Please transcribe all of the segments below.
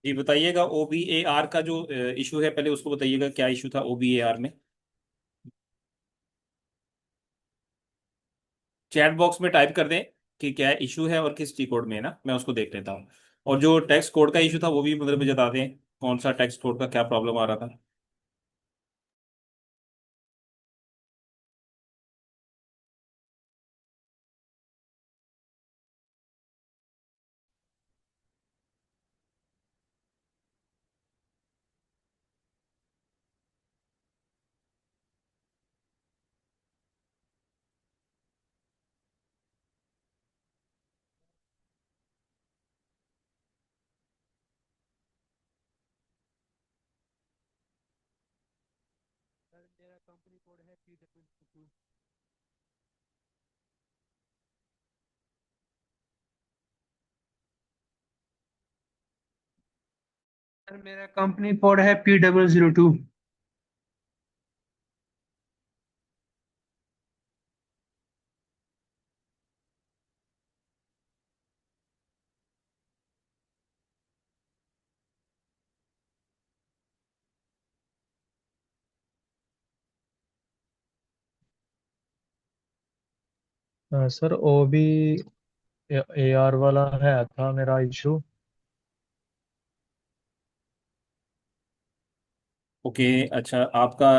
जी बताइएगा, OBAR का जो इशू है, पहले उसको बताइएगा, क्या इशू था OBAR में। चैट बॉक्स में टाइप कर दें कि क्या इशू है और किस टी कोड में है ना, मैं उसको देख लेता हूँ। और जो टेक्स्ट कोड का इशू था वो भी मुझे बता दें, कौन सा टेक्स्ट कोड का क्या प्रॉब्लम आ रहा था। सर मेरा कंपनी कोड है P222। सर मेरा कंपनी कोड है P002। सर ओ भी ए आर वाला है था मेरा इशू। ओके, अच्छा आपका,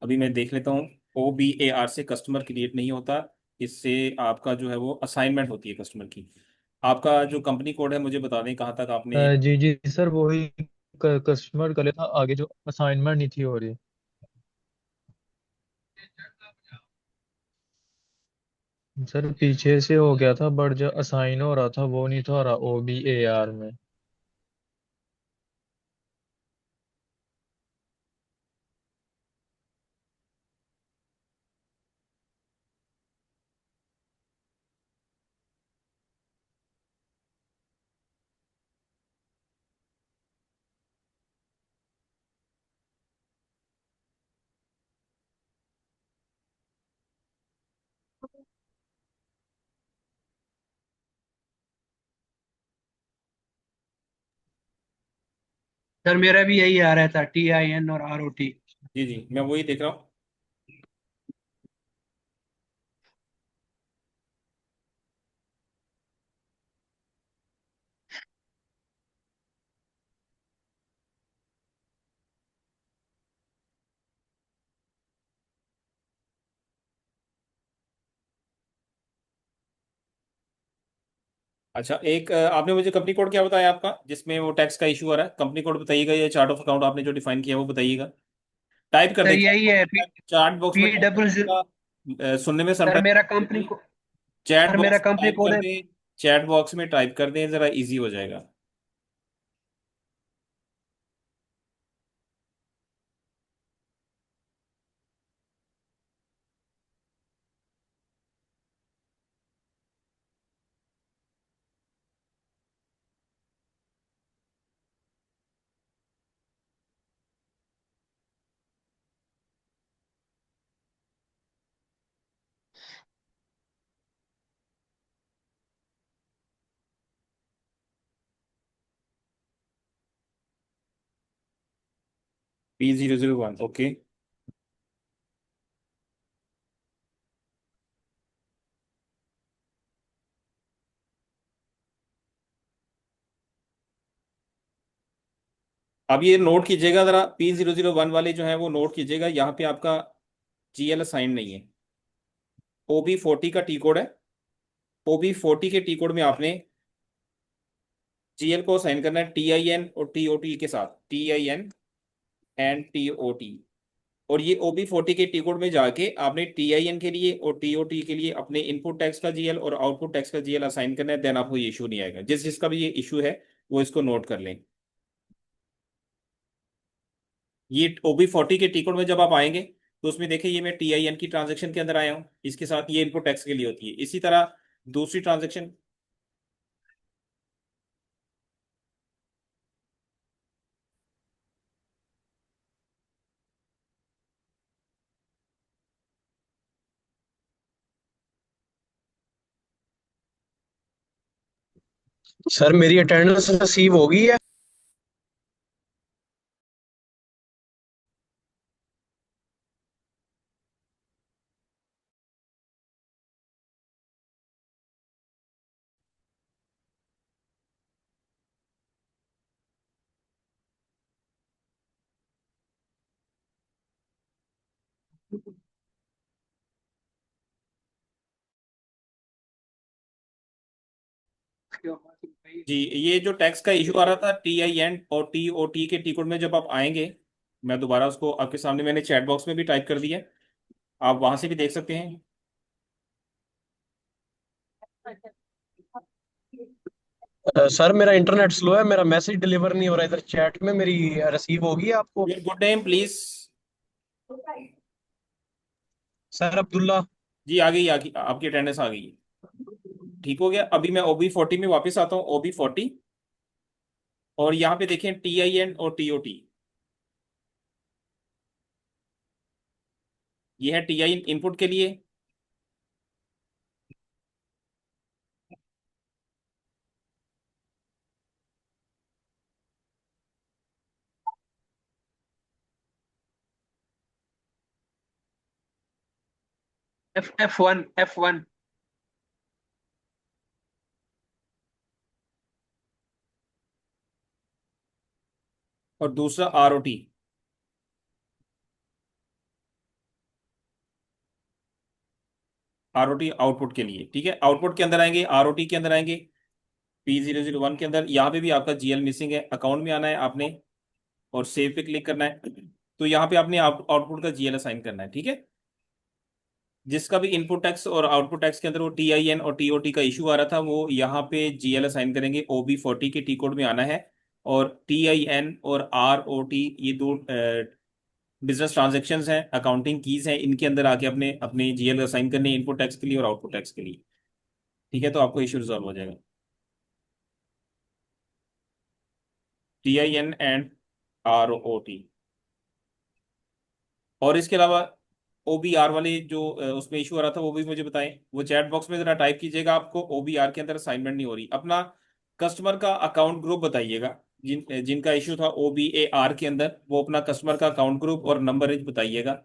अभी मैं देख लेता हूँ। OBAR से कस्टमर क्रिएट नहीं होता, इससे आपका जो है वो असाइनमेंट होती है कस्टमर की। आपका जो कंपनी कोड है मुझे बता दें कहाँ तक आपने। जी जी सर, वही कस्टमर कर लेता, आगे जो असाइनमेंट नहीं थी हो रही। सर पीछे से हो गया था, बट जो असाइन हो रहा था वो नहीं था हो रहा ओ बी ए आर में। सर मेरा भी यही आ रहा था TIN और ROT। जी जी, मैं वही देख रहा हूँ। अच्छा, एक आपने मुझे कंपनी कोड क्या बताया आपका, जिसमें वो टैक्स का इशू आ रहा है, कंपनी कोड बताइएगा, या चार्ट ऑफ अकाउंट आपने जो डिफाइन किया है वो बताइएगा। टाइप कर सर दें यही है चार्ट बॉक्स में, पी टाइप डबल करिएगा। सुनने में सर मेरा समटाइम कंपनी को चैट सर मेरा बॉक्स में कंपनी टाइप कोड कर है। दें। चैट बॉक्स में टाइप कर दें, जरा इजी हो जाएगा। P001, okay. अब ये नोट कीजिएगा जरा, P001 वाले जो है वो नोट कीजिएगा, यहाँ पे आपका GL असाइन नहीं है। OB40 का टी कोड है। OB40 के टी कोड में आपने GL को असाइन करना है, TIN और TOT के साथ, TIN एंड TOT। और ये OB40 के टी कोड में जाके आपने TIN के लिए और TOT के लिए अपने इनपुट टैक्स का GL और आउटपुट टैक्स का GL असाइन करना है, देन आपको ये इशू नहीं आएगा। जिस जिसका भी ये इशू है वो इसको नोट कर लें। ये OB40 के टी कोड में जब आप आएंगे तो उसमें देखिए, ये मैं TIN की ट्रांजेक्शन के अंदर आया हूँ, इसके साथ ये इनपुट टैक्स के लिए होती है। इसी तरह दूसरी ट्रांजेक्शन। सर मेरी अटेंडेंस रिसीव होगी है। जी, ये जो टैक्स का इशू आ रहा था TIN और TOT के टी कोड में जब आप आएंगे, मैं दोबारा उसको आपके सामने मैंने चैट बॉक्स में भी टाइप कर दिया, आप वहां से भी देख सकते हैं। सर मेरा इंटरनेट स्लो है, मेरा मैसेज डिलीवर नहीं हो रहा इधर चैट में, मेरी रिसीव होगी आपको? Your good name please. Sir Abdullah. जी आ गई आपकी अटेंडेंस आ गई। ठीक हो गया। अभी मैं OB40 में वापस आता हूँ, OB40, और यहाँ पे देखें TIN और TOT। ये है TIN इनपुट के लिए। F1 और दूसरा ROT। ROT आउटपुट के लिए, ठीक है। आउटपुट के अंदर आएंगे, ROT के अंदर आएंगे, P001 के अंदर। यहाँ पे भी आपका GL मिसिंग है, अकाउंट में आना है आपने, और सेव पे क्लिक करना है। तो यहाँ पे आपने आउटपुट का GL असाइन करना है, ठीक है। जिसका भी इनपुट टैक्स और आउटपुट टैक्स के अंदर वो TIN और TOT का इशू आ रहा था, वो यहाँ पे GL असाइन करेंगे, OB40 के टी कोड में आना है। और TIN और ROT, ये दो बिजनेस ट्रांजेक्शन्स हैं, अकाउंटिंग कीज हैं, इनके अंदर आके अपने अपने GL असाइन करने, इनपुट टैक्स के लिए और आउटपुट टैक्स के लिए। ठीक है, तो आपको इशू रिजॉल्व हो जाएगा। TIN and ROT। और इसके अलावा OBR वाले जो उसमें इशू आ रहा था, वो भी मुझे बताएं। वो चैट बॉक्स में जरा टाइप कीजिएगा, आपको OBR के अंदर असाइनमेंट नहीं हो रही। अपना कस्टमर का अकाउंट ग्रुप बताइएगा, जिनका इशू था OBAR के अंदर, वो अपना कस्टमर का अकाउंट ग्रुप और नंबर रेंज बताइएगा।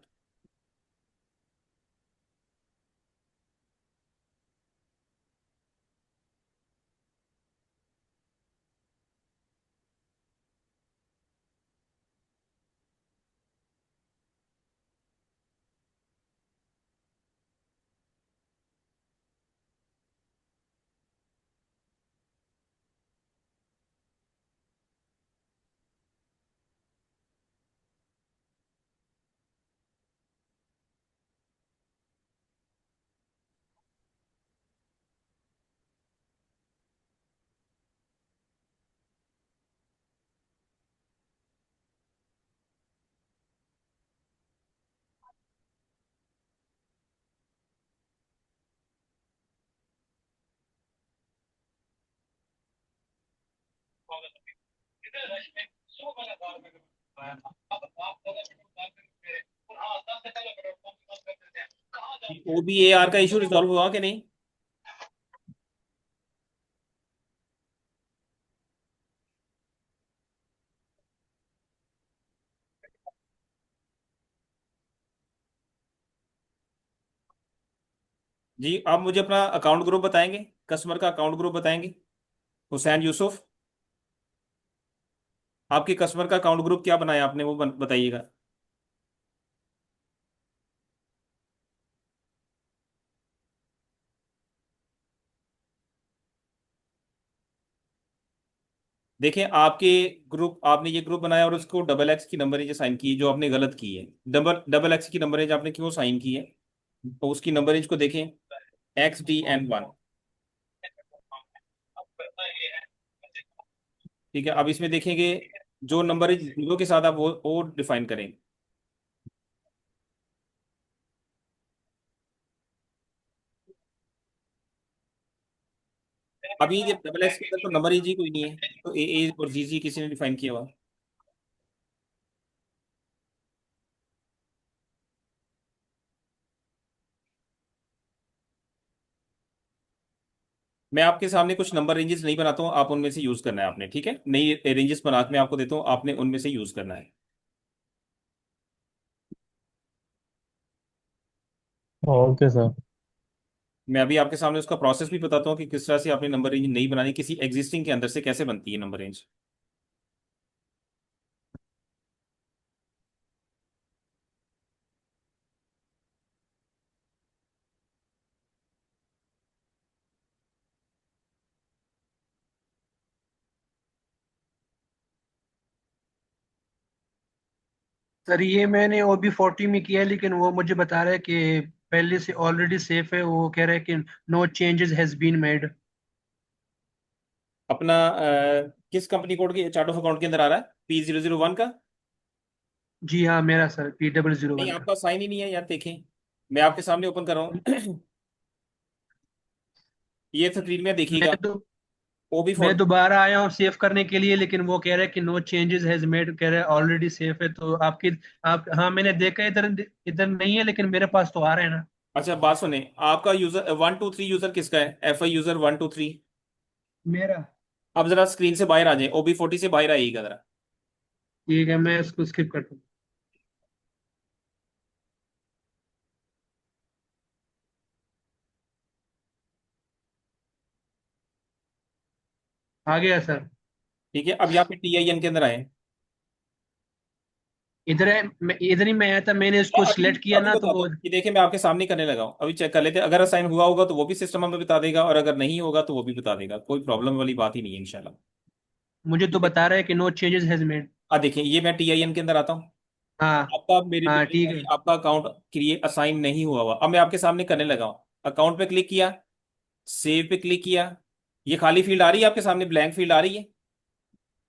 OBAR का इशू रिजॉल्व हुआ कि नहीं? जी, आप मुझे अपना अकाउंट ग्रुप बताएंगे, कस्टमर का अकाउंट ग्रुप बताएंगे। हुसैन यूसुफ, आपके कस्टमर का अकाउंट ग्रुप क्या बनाया आपने, वो बताइएगा। देखें, आपके ग्रुप, आपने ये ग्रुप बनाया और उसको XX की नंबर रेंज साइन की है, जो आपने गलत की है। XX की नंबर रेंज आपने क्यों साइन की है, तो उसकी नंबर रेंज को देखें, XDN1। ठीक है, अब इसमें देखेंगे, जो नंबर रेंज जीरो के साथ आप वो डिफाइन करें। अभी ये XX के अंदर तो नंबर रेंज ही कोई नहीं है, तो ए और जी किसी ने डिफाइन किया हुआ। मैं आपके सामने कुछ नंबर रेंजेस नहीं बनाता हूँ, आप उनमें से यूज करना है आपने, ठीक है। नई रेंजेस बना के मैं आपको देता हूँ, आपने उनमें से यूज करना है। Okay sir. मैं अभी आपके सामने उसका प्रोसेस भी बताता हूँ कि किस तरह से आपने नंबर रेंज नहीं बनानी, किसी एग्जिस्टिंग के अंदर से कैसे बनती है नंबर रेंज। सर ये मैंने OB40 में किया है, लेकिन वो मुझे बता रहा है कि पहले से ऑलरेडी सेफ है। वो कह रहा है कि no changes has been made. अपना किस कंपनी कोड के चार्ट ऑफ अकाउंट के अंदर आ रहा है? P001 का? जी हाँ, मेरा सर P001 नहीं, का। आपका साइन ही नहीं है यार, देखें। मैं आपके सामने ओपन कर रहा हूँ। ये स्क्रीन में मैं देखिएगा। तो मैं OB40। दोबारा आया हूँ सेव करने के लिए, लेकिन वो कह रहा है कि नो चेंजेस हैज मेड, कह रहा है ऑलरेडी सेफ है। तो आपकी आप हाँ, मैंने देखा इधर इधर नहीं है, लेकिन मेरे पास तो आ रहा है ना। अच्छा, बात सुने। आपका यूजर 123 यूजर किसका है? FI user 123। मेरा। अब जरा स्क्रीन से बाहर आ जाए, OB40 से बाहर आइएगा जरा। ठीक है, मैं उसको स्किप करता हूँ। आ गया सर। ठीक है, अब यहाँ पे TIN के अंदर आए। इधर है, मैं इधर ही मैं आया था, मैंने इसको अभी सिलेक्ट किया अभी ना तो बता दो वो। कि देखिए, मैं आपके सामने करने लगा हूँ, अभी चेक कर लेते हैं। अगर असाइन हुआ होगा तो वो भी सिस्टम हमें बता देगा, और अगर नहीं होगा तो वो भी बता देगा। कोई प्रॉब्लम वाली बात ही नहीं है इंशाल्लाह। मुझे तो ठीक है। बता रहा है कि नो चेंजेस हैज मेड। देखिए, ये मैं TIN के अंदर आता हूँ। हाँ। आपका मेरी हाँ ठीक दुनियादारी, है। आपका अकाउंट क्रिएट असाइन नहीं हुआ हुआ। अब मैं आपके सामने करने लगा हूँ। अकाउंट पे क्लिक किया, सेव पे क्लिक किया। ये खाली फील्ड आ रही है आपके सामने, ब्लैंक फील्ड आ रही है।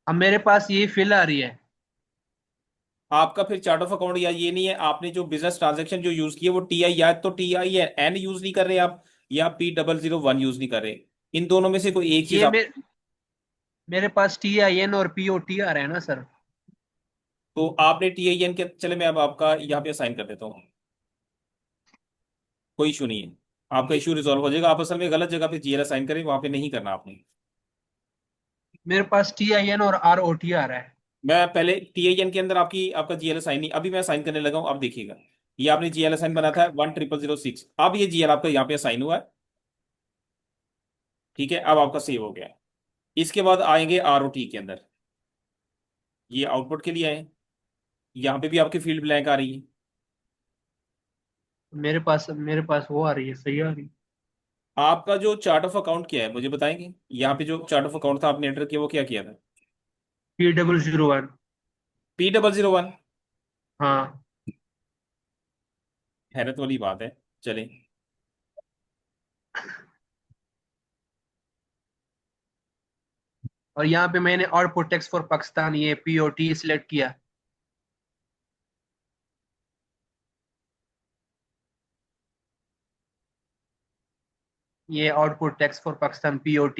अब मेरे पास ये फिल आ रही है। आपका फिर चार्ट ऑफ अकाउंट या ये नहीं है। आपने जो बिजनेस ट्रांजैक्शन जो यूज किए वो TI, या तो TI है एन यूज नहीं कर रहे आप, या P001 यूज नहीं कर रहे। इन दोनों में से कोई एक चीज ये आप। मेरे पास TIN और POT आ रहा है ना सर। तो आपने TIN के, चले मैं अब आपका यहाँ पे असाइन कर देता हूँ। कोई इशू नहीं है। आपका इशू रिजॉल्व हो जाएगा। आप असल में गलत जगह पे GL असाइन करें, वहां पे नहीं करना आपने। मेरे पास TIN और ROT आ रहा है। मैं पहले TIN के अंदर आपका GL असाइन नहीं, अभी मैं असाइन करने लगा हूँ। अब देखिएगा, ये आपने GL असाइन बना था 10006। अब ये GL आपका यहाँ पे असाइन हुआ है। ठीक है, अब आपका सेव हो गया है। इसके बाद आएंगे ROT के अंदर। ये आउटपुट के लिए आए। यहाँ पे भी आपकी फील्ड ब्लैंक आ रही है। मेरे पास वो आ रही है, सही आ रही है। आपका जो चार्ट ऑफ अकाउंट क्या है मुझे बताएंगे? यहाँ पे जो चार्ट ऑफ अकाउंट था आपने एंटर किया, वो क्या किया था? P001। P001। हाँ। हैरत वाली बात है। चले। और यहाँ पे मैंने आउटपुट टैक्स फॉर पाकिस्तान, ये POT सिलेक्ट किया। ये output tax for Pakistan POT।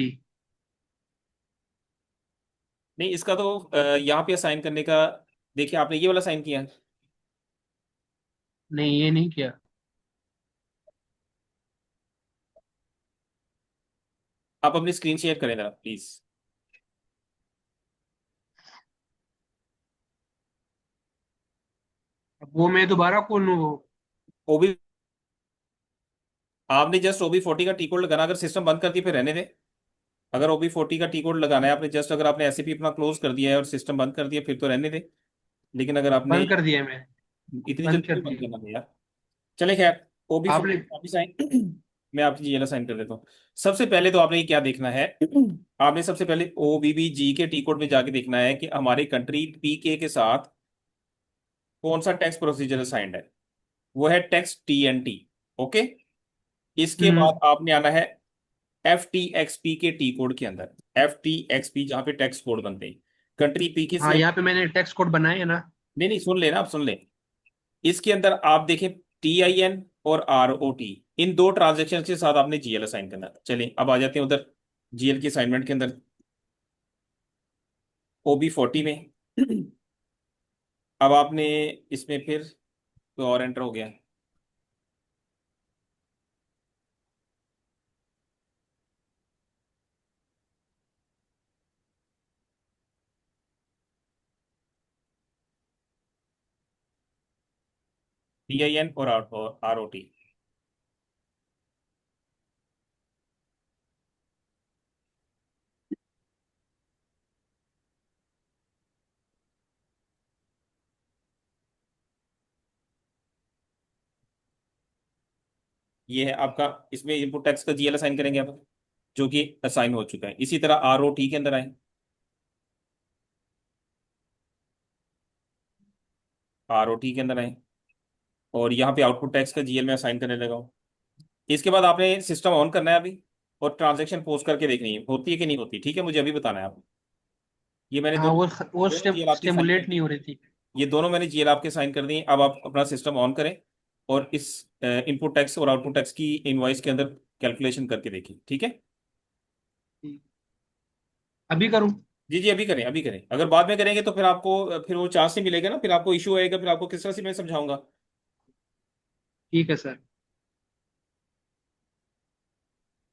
नहीं, इसका तो यहाँ पे असाइन करने का। देखिए, आपने ये वाला साइन किया है। नहीं, ये नहीं किया। आप अपनी स्क्रीन शेयर करें जरा प्लीज। अब वो मैं दोबारा खोलूँ वो? ओबी आपने जस्ट OB40 का टी कोड लगाना, अगर सिस्टम बंद कर दिया फिर रहने दे। अगर OB40 का टी कोड लगाना है आपने, जस्ट अगर आपने ऐसे भी अपना क्लोज कर दिया है और सिस्टम बंद कर दिया फिर तो रहने दे। लेकिन अगर आपने बंद कर दिया मैं। इतनी बंद जल्दी कर क्यों बंद दिया करना है यार? चले खैर। OB40 आपने। वापिस आए। मैं आपकी GL साइन कर देता हूँ। सबसे पहले तो आपने ये क्या देखना है? आपने सबसे पहले OBBG के टी कोड में जाके देखना है कि हमारे कंट्री PK के साथ कौन सा टैक्स प्रोसीजर असाइंड है। वो है टैक्स TNT। ओके। इसके हम्म। बाद आपने आना है FTXP के टी कोड के अंदर। FTXP जहाँ पे टैक्स कोड बनते हैं, कंट्री P की हाँ, सिलेक्ट। यहाँ पे मैंने टैक्स कोड बनाए है ना। नहीं नहीं, सुन लेना, आप सुन ले। इसके अंदर आप देखें TIN और ROT, इन दो ट्रांजेक्शन के साथ आपने GL असाइन करना है। चलिए अब आ जाते हैं उधर GL की असाइनमेंट के अंदर, OB40 में। अब आपने इसमें फिर कोई और एंटर हो गया। TIN और ROT। ये है आपका। इसमें इनपुट टैक्स का GL असाइन करेंगे आप, जो कि असाइन हो चुका है। इसी तरह ROT के अंदर आए। ROT के अंदर आए और यहाँ पे आउटपुट टैक्स का GL में असाइन करने लगा हूँ। इसके बाद आपने सिस्टम ऑन करना है अभी और ट्रांजैक्शन पोस्ट करके देखनी है होती है कि नहीं होती। ठीक है, मुझे अभी बताना है आपको। ये मैंने हाँ, दोनों वो दोनों GL आपकी साइन कर स्टिमुलेट नहीं दी। हो रही थी। ये दोनों मैंने GL आपके साइन कर दी। अब आप अपना सिस्टम ऑन करें और इस इनपुट टैक्स और आउटपुट टैक्स की इनवॉइस के अंदर कैलकुलेशन करके देखिए। ठीक है, अभी करूँ? जी जी, अभी करें अभी करें। अगर बाद में करेंगे तो फिर आपको फिर वो चार्ज नहीं मिलेगा ना, फिर आपको इशू आएगा, फिर आपको किस तरह से मैं समझाऊंगा। ठीक है सर।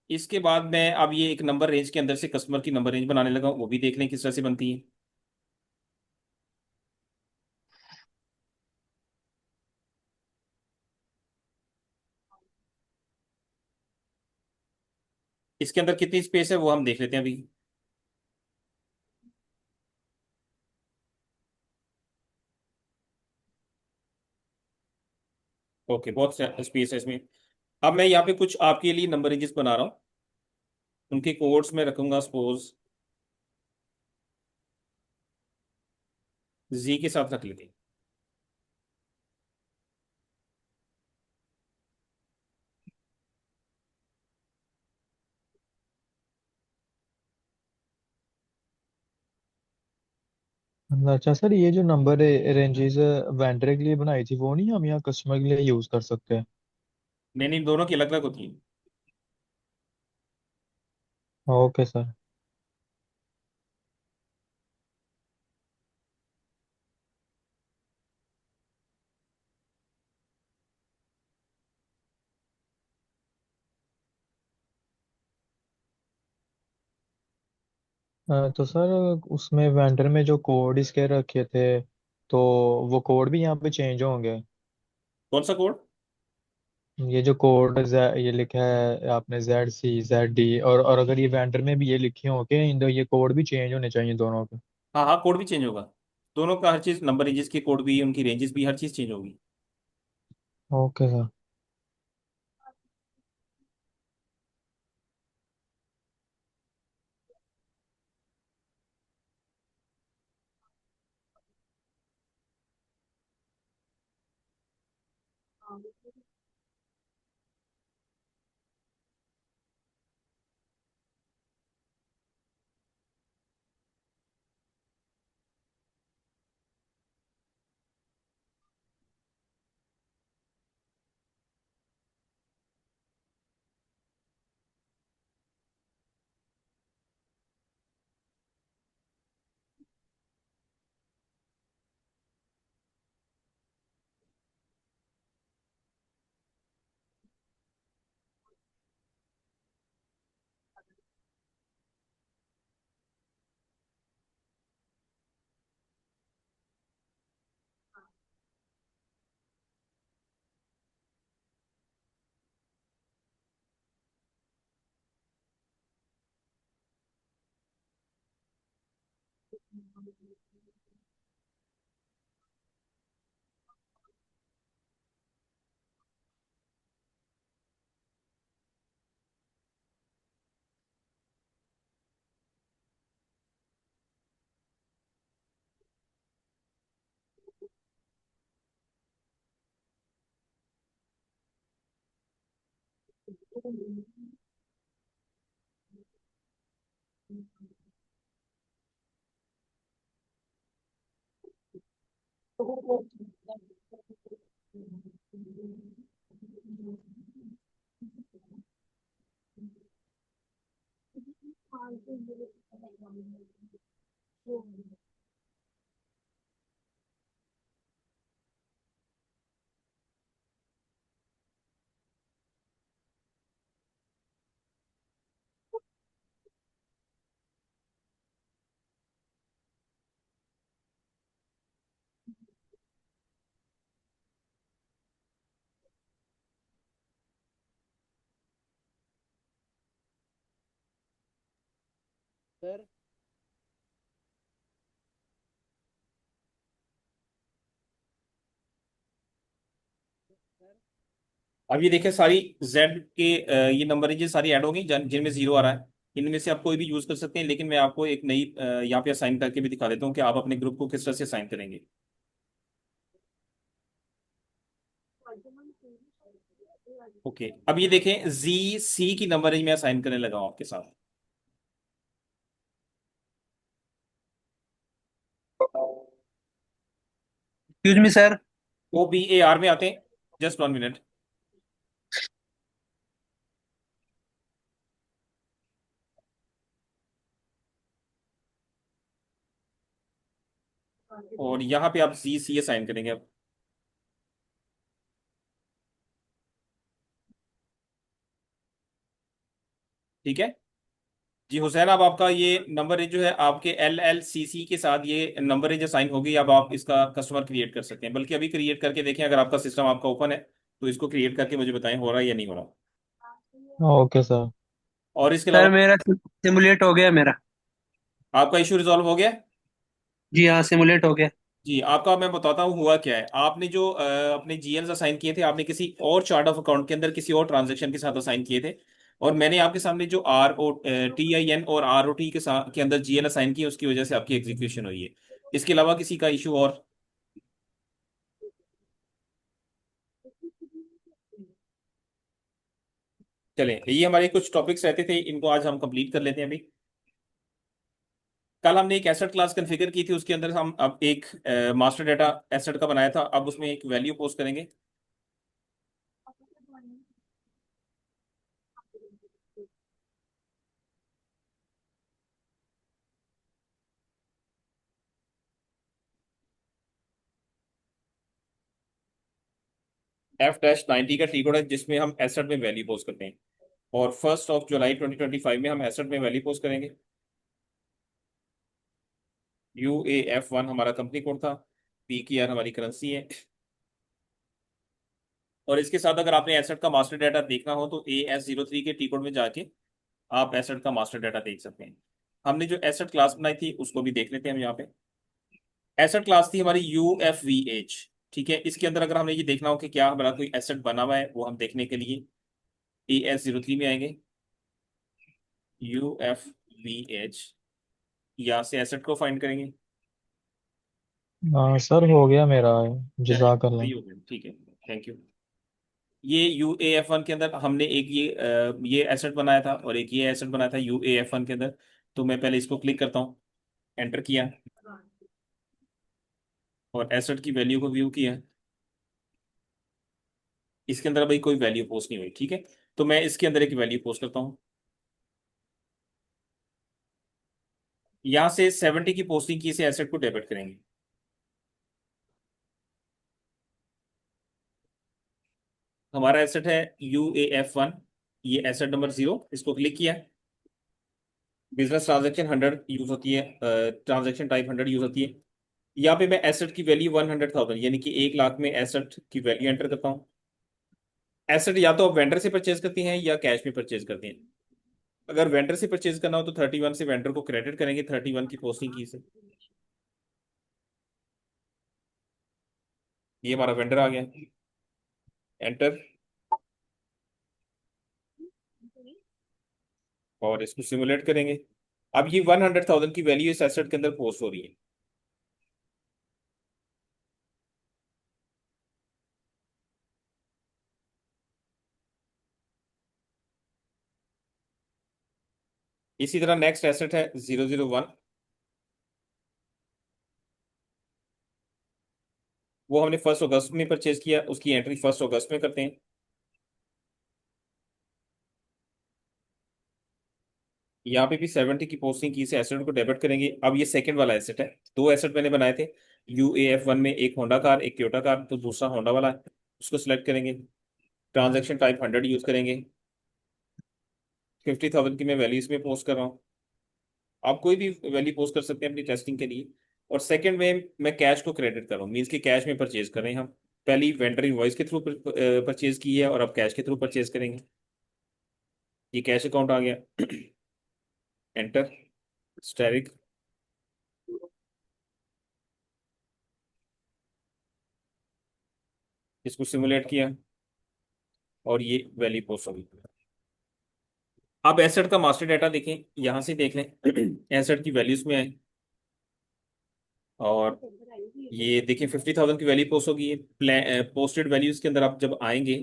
इसके बाद मैं अब ये एक नंबर रेंज के अंदर से कस्टमर की नंबर रेंज बनाने लगा हूं, वो भी देख लें किस तरह से बनती है। इसके अंदर कितनी स्पेस है वो हम देख लेते हैं अभी। ओके, बहुत स्पेस है इसमें। अब मैं यहाँ पे कुछ आपके लिए नंबर रेंजेस बना रहा हूँ, उनके कोड्स में रखूंगा सपोज जी के साथ रख लेते हैं। अच्छा सर, ये जो नंबर रेंजेस वेंडर के लिए बनाई थी वो नहीं हम यहाँ कस्टमर के लिए यूज कर सकते हैं? नहीं नहीं, दोनों की अलग अलग होती है। Okay sir. तो सर उसमें वेंडर में जो कोड इसके रखे थे, तो वो कोड भी यहाँ पे चेंज होंगे? कौन सा कोड? ये जो कोड ये लिखा है आपने ZC ZD, और अगर ये वेंडर में भी ये लिखे हो के इन दो, ये कोड भी चेंज होने चाहिए दोनों के? हाँ हाँ, कोड भी चेंज होगा। दोनों का हर चीज, नंबर रेंजेस की कोड भी, उनकी रेंजेस भी, हर चीज चेंज होगी। Okay sir. सर अब ये देखिए सारी जेड के ये नंबर रेंजेस सारी ऐड हो गई जिनमें जीरो आ रहा है। इनमें से आप कोई भी यूज कर सकते हैं, लेकिन मैं आपको एक नई यहाँ पे असाइन करके भी दिखा देता हूँ कि आप अपने ग्रुप को किस तरह से असाइन करेंगे। ओके, अब ये देखें जी सी की नंबर रेंज में असाइन करने लगा हूं आपके साथ। Excuse me sir. O B A R में आते हैं, जस्ट 1 मिनट। और यहाँ पे आप जी सी असाइन करेंगे अब। ठीक है जी हुसैन, अब आपका ये नंबर रेंज जो है आपके एल एल सी सी के साथ ये नंबर रेंज असाइन होगी। अब आप इसका कस्टमर क्रिएट कर सकते हैं, बल्कि अभी क्रिएट करके देखें, अगर आपका सिस्टम आपका ओपन है तो इसको क्रिएट करके मुझे बताएं हो रहा है या नहीं हो रहा। Okay sir. और इसके सर अलावा मेरा सिमुलेट हो गया मेरा। आपका इशू रिजॉल्व हो गया। जी हाँ, सिमुलेट हो गया। जी, आपका मैं बताता हूँ हुआ क्या है। आपने जो अपने जीएल्स असाइन किए थे, आपने किसी और चार्ट ऑफ अकाउंट के अंदर किसी और ट्रांजेक्शन के साथ असाइन किए थे, और मैंने आपके सामने जो R O T I N और आर ओ टी के साथ के अंदर जीएल असाइन किए, उसकी वजह से आपकी एग्जीक्यूशन हुई है। इसके अलावा किसी का इशू और? चलें, ये हमारे कुछ टॉपिक्स रहते थे, इनको आज हम कंप्लीट कर लेते हैं अभी। कल हमने एक एसेट क्लास कॉन्फ़िगर की थी, उसके अंदर हम अब एक मास्टर डाटा एसेट का बनाया था। अब उसमें एक वैल्यू पोस्ट करेंगे। F-90 का टी कोड है जिसमें हम एसेट में वैल्यू पोस्ट करते हैं। और 1 जुलाई 2025 में हम एसेट में वैल्यू पोस्ट करेंगे। UAF1 हमारा कंपनी कोड था। PKR हमारी करेंसी है। और इसके साथ अगर आपने एसेट का मास्टर डाटा देखना हो तो AS03 के टी कोड में जाके आप एसेट का मास्टर डाटा देख सकते हैं। हमने जो एसेट क्लास बनाई थी उसको भी देख लेते हैं हम यहाँ पे। एसेट क्लास थी हमारी UFVH। ठीक है, इसके अंदर अगर हमने ये देखना हो कि क्या हमारा कोई एसेट बना हुआ है, वो हम देखने के लिए AS03 में आएंगे। UFVH, यहाँ से एसेट को फाइंड करेंगे। हाँ सर, हो गया मेरा। चलिए जज़ाकल्लाह। सही हो गया, ठीक है, थैंक यू। ये UAF1 के अंदर हमने एक ये एसेट बनाया था और एक ये एसेट बनाया था UAF1 के अंदर। तो मैं पहले इसको क्लिक करता हूँ, एंटर किया और एसेट की वैल्यू को व्यू किया। इसके अंदर भाई कोई वैल्यू पोस्ट नहीं हुई। ठीक है, तो मैं इसके अंदर एक वैल्यू पोस्ट करता हूँ। यहाँ से 70 की पोस्टिंग की से एसेट को डेबिट करेंगे। हमारा एसेट है UAF1, ये एसेट नंबर 0, इसको क्लिक किया। बिजनेस ट्रांजैक्शन 100 यूज होती है, ट्रांजैक्शन टाइप 100 यूज होती है। यहाँ पे मैं एसेट की वैल्यू 100,000 यानी कि 1 लाख में एसेट की वैल्यू एंटर करता हूँ। एसेट या तो आप वेंडर से परचेज करती हैं या कैश में परचेज करती हैं। अगर वेंडर से परचेज करना हो तो 31 से वेंडर को क्रेडिट करेंगे, 31 की पोस्टिंग की से। ये हमारा वेंडर आ गया, एंटर। और इसको सिमुलेट करेंगे। अब ये 100,000 की वैल्यू इस एसेट के अंदर पोस्ट हो रही है। इसी तरह नेक्स्ट एसेट है 001। वो हमने 1 अगस्त में परचेज किया, उसकी एंट्री 1 अगस्त में करते हैं। यहाँ पे भी 70 की पोस्टिंग की से एसेट को डेबिट करेंगे। अब ये सेकंड वाला एसेट है। दो एसेट मैंने बनाए थे UAF1 में, एक होंडा कार एक टोयोटा कार, तो दूसरा होंडा वाला है, उसको सिलेक्ट करेंगे। ट्रांजैक्शन टाइप 100 यूज करेंगे। 50,000 की मैं वैल्यू इसमें पोस्ट कर रहा हूँ। आप कोई भी वैल्यू पोस्ट कर सकते हैं अपनी टेस्टिंग के लिए। और सेकंड में मैं कैश को क्रेडिट कर रहा हूँ, मीन्स कि कैश में परचेज कर रहे हैं हम। पहली वेंडर इनवॉइस के थ्रू परचेज की है और अब कैश के थ्रू परचेज करेंगे। ये कैश अकाउंट आ गया, एंटर, स्टेरिक। इसको सिमुलेट किया और ये वैल्यू पोस्ट होगी। अब एसेट का मास्टर डाटा देखें, यहां से देख लें। एसेट की वैल्यूज में आए और ये देखिए 50,000 की वैल्यू पोस्ट होगी। पोस्टेड वैल्यूज के अंदर आप जब आएंगे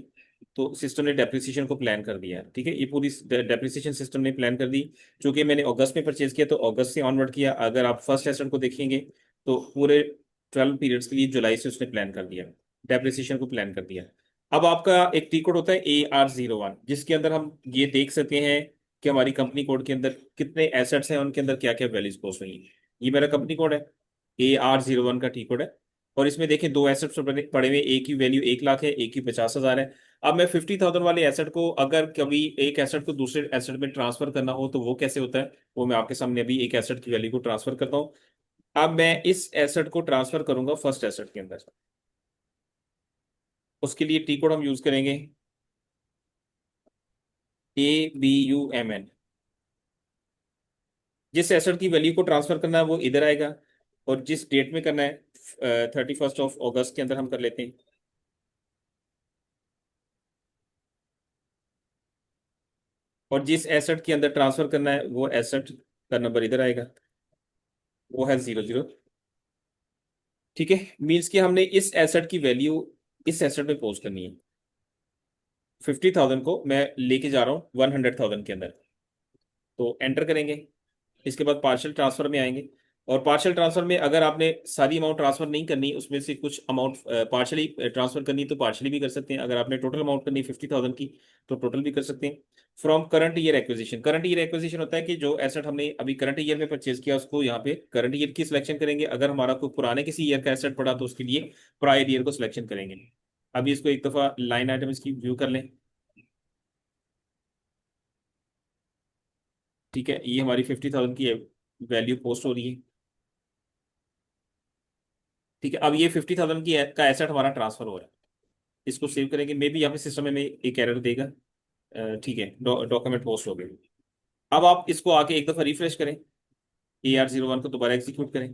तो सिस्टम ने डेप्रिसिएशन को प्लान कर दिया है। ठीक है, ये पूरी डेप्रिसिएशन सिस्टम ने प्लान कर दी। चूंकि मैंने अगस्त में परचेज किया तो अगस्त से ऑनवर्ड किया। अगर आप फर्स्ट एसेट को देखेंगे तो पूरे 12 पीरियड्स के लिए जुलाई से उसने प्लान कर दिया, डेप्रिसिएशन को प्लान कर दिया। अब आपका एक टी कोड होता है AR01, जिसके अंदर हम ये देख सकते हैं कि हमारी कंपनी कोड के अंदर कितने एसेट्स हैं, उनके अंदर क्या क्या वैल्यूज पोस्ट हुई हैं। ये मेरा कंपनी कोड है, AR01 का टी कोड है। और इसमें देखें दो एसेट्स पड़े हुए, एक की वैल्यू 1 लाख है, एक की 50,000 है। अब मैं 50,000 वाले एसेट को अगर कभी एक एसेट को दूसरे एसेट में ट्रांसफर करना हो तो वो कैसे होता है, वो मैं आपके सामने अभी एक एसेट की वैल्यू को ट्रांसफर करता हूँ। अब मैं इस एसेट को ट्रांसफर करूंगा फर्स्ट एसेट के अंदर। उसके लिए टी कोड हम यूज करेंगे ABUMN। जिस एसेट की वैल्यू को ट्रांसफर करना है वो इधर आएगा, और जिस डेट में करना है 31 अगस्त के अंदर हम कर लेते हैं। और जिस एसेट के अंदर ट्रांसफर करना है वो एसेट का नंबर इधर आएगा, वो है 00। ठीक है, मीन्स कि हमने इस एसेट की वैल्यू इस एसेट में पोस्ट करनी है। 50,000 को मैं लेके जा रहा हूँ 100,000 के अंदर, तो एंटर करेंगे। इसके बाद पार्शियल ट्रांसफर में आएंगे, और पार्शियल ट्रांसफर में अगर आपने सारी अमाउंट ट्रांसफर नहीं करनी, उसमें से कुछ अमाउंट पार्शियली ट्रांसफर करनी तो पार्शियली भी कर सकते हैं। अगर आपने टोटल अमाउंट करनी 50,000 की तो टोटल भी कर सकते हैं। From current year acquisition, current year acquisition होता है कि जो एसेट हमने अभी करंट ईयर में परचेज किया उसको यहाँ पे करंट ईयर की सिलेक्शन करेंगे। अगर हमारा कोई पुराने किसी ईयर का एसेट पड़ा तो उसके लिए प्रायर ईयर को सिलेक्शन करेंगे। अभी इसको एक दफा लाइन आइटम इसकी व्यू कर लें। ठीक है, ये हमारी 50,000 की वैल्यू पोस्ट हो रही है। ठीक है, अब ये 50,000 की का एसेट हमारा ट्रांसफर हो रहा है। इसको सेव करेंगे, मे बी यहाँ पे सिस्टम में एक एरर देगा। ठीक है, डॉक्यूमेंट पोस्ट हो गई। अब आप इसको आके एक दफा रिफ्रेश करें, AR01 को दोबारा एग्जीक्यूट करें।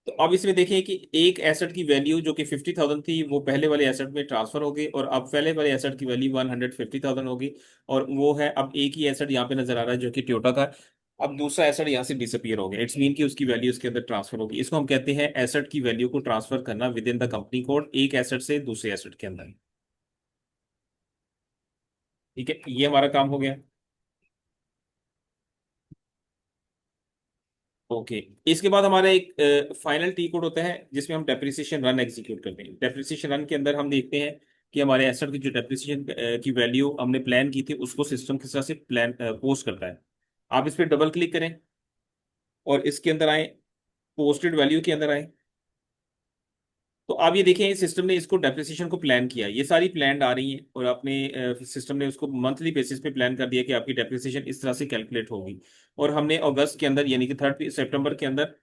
तो अब इसमें देखें कि एक एसेट की वैल्यू जो कि 50,000 थी वो पहले वाले एसेट में ट्रांसफर हो गई, और अब पहले वाले एसेट की वैल्यू 150,000 होगी। और वो है, अब एक ही एसेट यहाँ पे नजर आ रहा है जो कि टोयोटा का। अब दूसरा एसेट यहाँ से डिसअपियर हो गया, इट्स मीन कि उसकी वैल्यू इसके अंदर ट्रांसफर होगी। इसको हम कहते हैं एसेट की वैल्यू को ट्रांसफर करना with in the company code, एक एसेट से दूसरे एसेट के अंदर। ठीक है, ये हमारा काम हो गया। ओके, इसके बाद हमारा एक फाइनल टी कोड होता है जिसमें हम डेप्रिसिएशन रन एग्जीक्यूट करते हैं। डेप्रिसिएशन रन के अंदर हम देखते हैं कि हमारे एसेट की जो डेप्रिसिएशन की वैल्यू हमने प्लान की थी उसको सिस्टम किस तरह से प्लान पोस्ट करता है। आप इस पर डबल क्लिक करें और इसके अंदर आए, पोस्टेड वैल्यू के अंदर आए। तो आप ये देखें सिस्टम ने इसको डेप्रिसिएशन को प्लान किया, ये सारी प्लान आ रही हैं, और अपने सिस्टम ने उसको मंथली बेसिस पे प्लान कर दिया कि आपकी डेप्रिसिएशन इस तरह से कैलकुलेट होगी। और हमने अगस्त के अंदर यानी कि 3 सितंबर के अंदर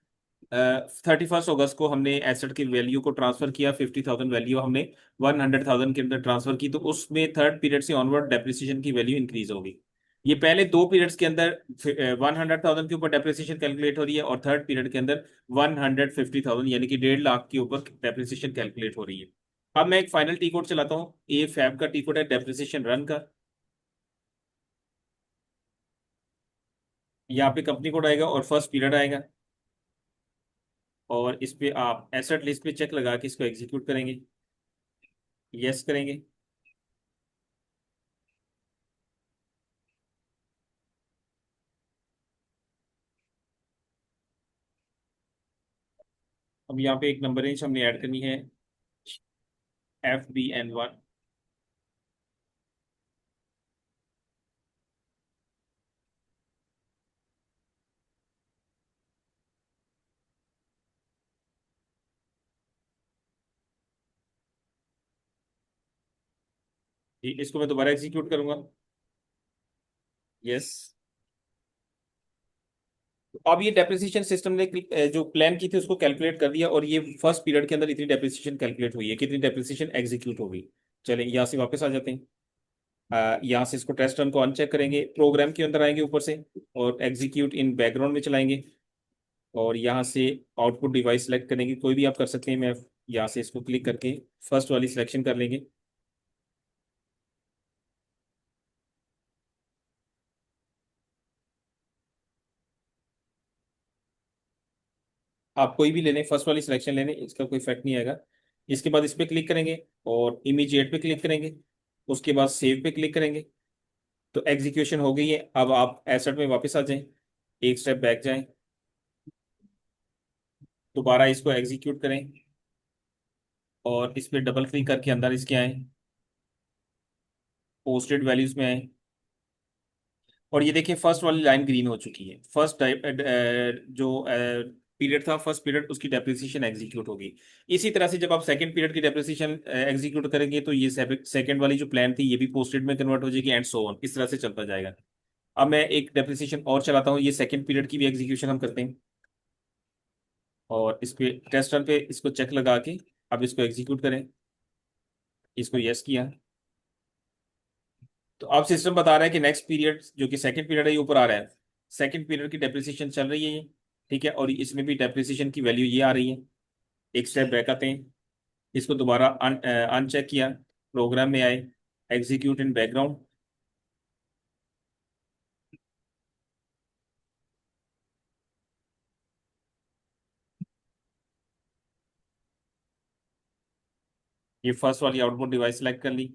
31 अगस्त को हमने एसेट की वैल्यू को ट्रांसफर किया। 50,000 वैल्यू हमने 100,000 के अंदर ट्रांसफर की, तो उसमें थर्ड पीरियड से ऑनवर्ड डेप्रिसिएशन की वैल्यू इंक्रीज होगी। ये पहले दो पीरियड्स के अंदर 100,000 के ऊपर डेप्रिसिएशन कैलकुलेट हो रही है, और थर्ड पीरियड के अंदर 150,000 यानी कि 1.5 लाख के ऊपर डेप्रिसिएशन कैलकुलेट हो रही है। अब मैं एक फाइनल टी कोड चलाता हूँ, ये फैब का टी कोड है डेप्रिसिएशन रन का। यहाँ पे कंपनी कोड आएगा और फर्स्ट पीरियड आएगा, और इस पे आप एसेट लिस्ट पे चेक लगा के इसको एग्जीक्यूट करेंगे, यस करेंगे। अब यहाँ पे एक नंबर रेंज हमने ऐड करनी है, FBN1। इसको मैं दोबारा एग्जीक्यूट करूंगा, यस। अब ये डेप्रिसिएशन सिस्टम ने जो प्लान की थी उसको कैलकुलेट कर दिया, और ये फर्स्ट पीरियड के अंदर इतनी डेप्रिसिएशन कैलकुलेट हुई है, कितनी डेप्रिसिएशन एग्जीक्यूट होगी। चलें यहाँ से वापस आ जाते हैं। यहाँ से इसको टेस्ट रन को अनचेक करेंगे, प्रोग्राम के अंदर आएंगे ऊपर से, और एग्जीक्यूट इन बैकग्राउंड में चलाएंगे, और यहाँ से आउटपुट डिवाइस सेलेक्ट करेंगे, कोई भी आप कर सकते हैं। मैं यहाँ से इसको क्लिक करके फर्स्ट वाली सिलेक्शन कर लेंगे। आप कोई भी ले लें, फर्स्ट वाली सिलेक्शन ले लें, इसका कोई इफेक्ट नहीं आएगा। इसके बाद इस पे क्लिक करेंगे और इमीडिएट पे क्लिक करेंगे, उसके बाद सेव पे क्लिक करेंगे। तो एग्जीक्यूशन हो गई है। अब आप एसेट में वापस आ जाएं, एक स्टेप बैक जाएं, दोबारा इसको एग्जीक्यूट करें और इस पे डबल क्लिक करके अंदर इसके आए, पोस्टेड वैल्यूज में आए और ये देखिए फर्स्ट वाली लाइन ग्रीन हो चुकी है। फर्स्ट जो पीरियड था, फर्स्ट पीरियड, उसकी डेप्रिसिएशन एग्जीक्यूट होगी। इसी तरह से जब आप सेकंड पीरियड की डेप्रिसिएशन एग्जीक्यूट करेंगे तो ये सेकंड वाली जो प्लान थी ये भी पोस्टेड में कन्वर्ट हो जाएगी एंड सो ऑन, इस तरह से चलता जाएगा। अब मैं एक डेप्रिसिएशन और चलाता हूँ, ये सेकंड पीरियड की भी एग्जीक्यूशन हम करते हैं और इस पे टेस्ट रन पे इसको चेक लगा के अब इसको एग्जीक्यूट करें। इसको यस किया तो अब सिस्टम बता रहा है कि नेक्स्ट पीरियड जो कि सेकंड पीरियड है ये ऊपर आ रहा है, सेकंड पीरियड की डेप्रिसिएशन चल रही है ये, ठीक है, और इसमें भी डेप्रिसिएशन की वैल्यू ये आ रही है। एक स्टेप बैक आते हैं, इसको दोबारा अनचेक किया, प्रोग्राम में आए, एग्जीक्यूट इन बैकग्राउंड, ये फर्स्ट वाली आउटपुट डिवाइस सेलेक्ट कर ली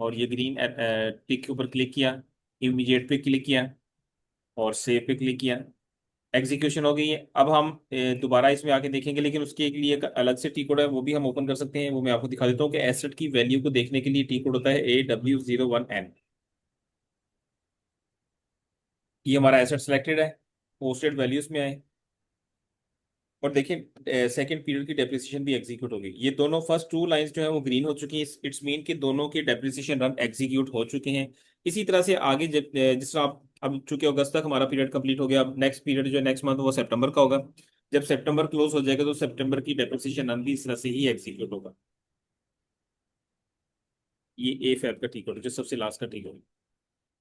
और ये ग्रीन टिक के ऊपर क्लिक किया, इमीडिएट पे क्लिक किया और सेव पे क्लिक किया। एग्जीक्यूशन हो गई है। अब हम दोबारा इसमें आके देखेंगे, लेकिन उसके लिए एक अलग से टी कोड है, वो भी हम ओपन कर सकते हैं। वो मैं आपको दिखा देता हूँ कि एसेट की वैल्यू को देखने के लिए टी कोड होता है AW01N। ये हमारा एसेट सिलेक्टेड है, पोस्टेड वैल्यूज में आए और देखिए सेकंड पीरियड की डेप्रिसिएशन भी एग्जीक्यूट हो गई। ये दोनों फर्स्ट टू लाइंस जो है वो ग्रीन हो चुकी हैं, इट्स मीन कि दोनों के डेप्रिसिएशन रन एग्जीक्यूट हो चुके हैं। इसी तरह से आगे जिस तरह आप, अब चूंकि अगस्त तक हमारा पीरियड कंप्लीट हो गया, अब नेक्स्ट पीरियड जो नेक्स्ट मंथ वो सितंबर का होगा। जब सितंबर क्लोज हो जाएगा तो सितंबर की डेप्रिसिएशन रन भी इस तरह से ही एग्जीक्यूट होगा। ये A फैब का टिकट जो सबसे लास्ट का टिकट।